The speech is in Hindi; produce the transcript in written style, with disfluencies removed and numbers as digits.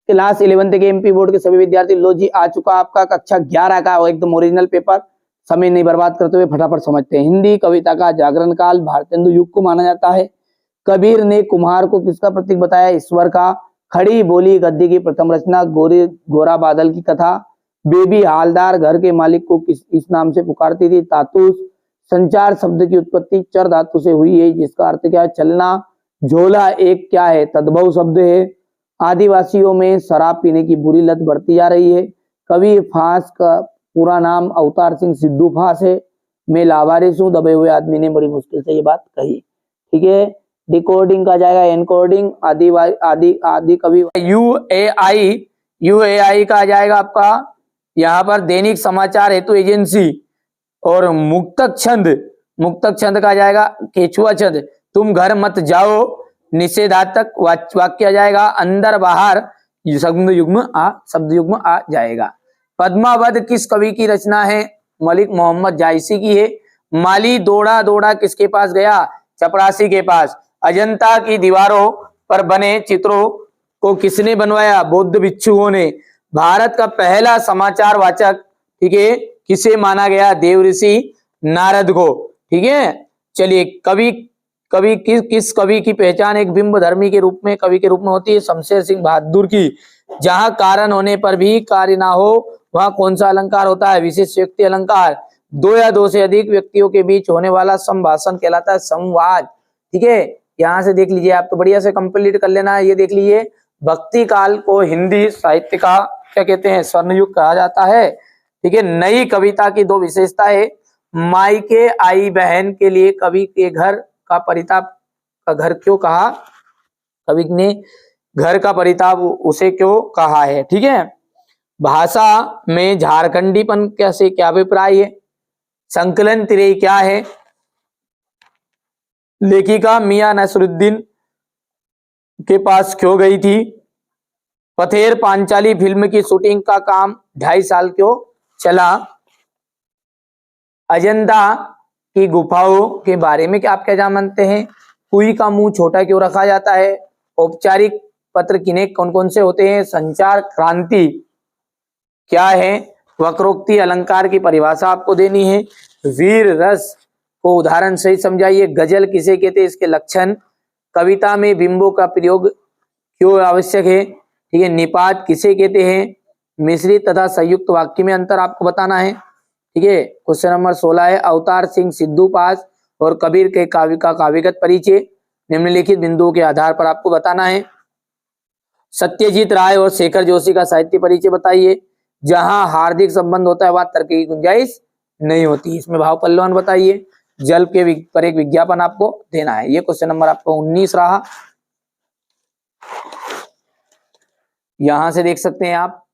क्लास 11th के एमपी बोर्ड के सभी विद्यार्थी, लो जी आ चुका आपका कक्षा 11 का एकदम ओरिजिनल पेपर। समय नहीं बर्बाद करते हुए फटाफट समझते हैं। हिंदी कविता का जागरण काल भारतेंदु युग को माना जाता है। कबीर ने कुम्हार को किसका प्रतीक बताया? ईश्वर का। खड़ी बोली गद्य की प्रथम रचना, गोरा बादल की कथा। बेबी हालदार घर के मालिक को इस नाम से पुकारती थी? तातुस। संचार शब्द की उत्पत्ति चर धातु से हुई है, जिसका अर्थ क्या है? चलना। झोला एक क्या है? तद्भव शब्द है। आदिवासियों में शराब पीने की बुरी लत बढ़ती जा रही है। कवि फांस का पूरा नाम अवतार सिंह सिद्धू फांस है। मैं लावारिस हूँ, दबे हुए आदमी ने बड़ी मुश्किल से ये बात कही। ठीक है, डिकोडिंग का जाएगा एनकोडिंग। आदि कवि यूएआई का जाएगा आपका यहाँ पर दैनिक समाचार हेतु एजेंसी। और मुक्तक छंद का जाएगा केचुआ छंद। तुम घर मत जाओ निषेधात्मक वाक्य आ जाएगा। अंदर बाहर शब्द युग्म आ जाएगा। पद्मावत किस कवि की रचना है? मलिक मोहम्मद जायसी की है। माली दौड़ा दौड़ा किसके पास गया? चपरासी के पास। अजंता की दीवारों पर बने चित्रों को किसने बनवाया? बौद्ध भिक्षुओं ने। भारत का पहला समाचार वाचक, ठीक है, किसे माना गया? देवऋषि नारद को। ठीक है, चलिए कवि किस कवि की पहचान एक बिंब धर्मी के रूप में कवि के रूप में होती है? शमशेर सिंह बहादुर की। जहां कारण होने पर भी कार्य ना हो वहां कौन सा अलंकार होता है? विशेष व्यक्ति अलंकार। दो या दो से अधिक व्यक्तियों के बीच होने वाला संभाषण कहलाता है संवाद। ठीक है, यहां से देख लीजिए, आप तो बढ़िया से कंप्लीट कर लेना है। ये देख लीजिए, भक्ति काल को हिंदी साहित्य का क्या कहते हैं? स्वर्णयुग कहा जाता है। ठीक है, नई कविता की दो विशेषता है। मायके आई बहन के लिए कवि के घर का परिताप का घर क्यों कहा? कवि ने घर का परिताप उसे क्यों कहा है? ठीक है, भाषा में झारखंडीपन कैसे क्या अभिप्राय है? संकलन तिरई क्या है? लेखिका मियां नसरुद्दीन के पास क्यों गई थी? पथेर पांचाली फिल्म की शूटिंग का काम 2.5 साल क्यों चला? अजंता की गुफाओं के बारे में क्या आप क्या जानते हैं? कुई का मुंह छोटा क्यों रखा जाता है? औपचारिक पत्र किन्हें कौन कौन से होते हैं? संचार क्रांति क्या है? वक्रोक्ति अलंकार की परिभाषा आपको देनी है। वीर रस को उदाहरण सही समझाइए। गजल किसे कहते हैं? इसके लक्षण। कविता में बिंबों का प्रयोग क्यों आवश्यक है? ठीक है, निपात किसे कहते हैं? मिश्रित तथा संयुक्त वाक्य में अंतर आपको बताना है। ठीक है, क्वेश्चन नंबर 16 है, अवतार सिंह सिद्धू पास और कबीर के काव्य का काव्यगत परिचय निम्नलिखित बिंदुओं के आधार पर आपको बताना है। सत्यजीत राय और शेखर जोशी का साहित्य परिचय बताइए। जहां हार्दिक संबंध होता है वहां तर्क की गुंजाइश नहीं होती। इसमें भाव पल्लवन बताइए। जल के पर एक विज्ञापन आपको देना है। ये क्वेश्चन नंबर आपको 19 रहा। यहां से देख सकते हैं आप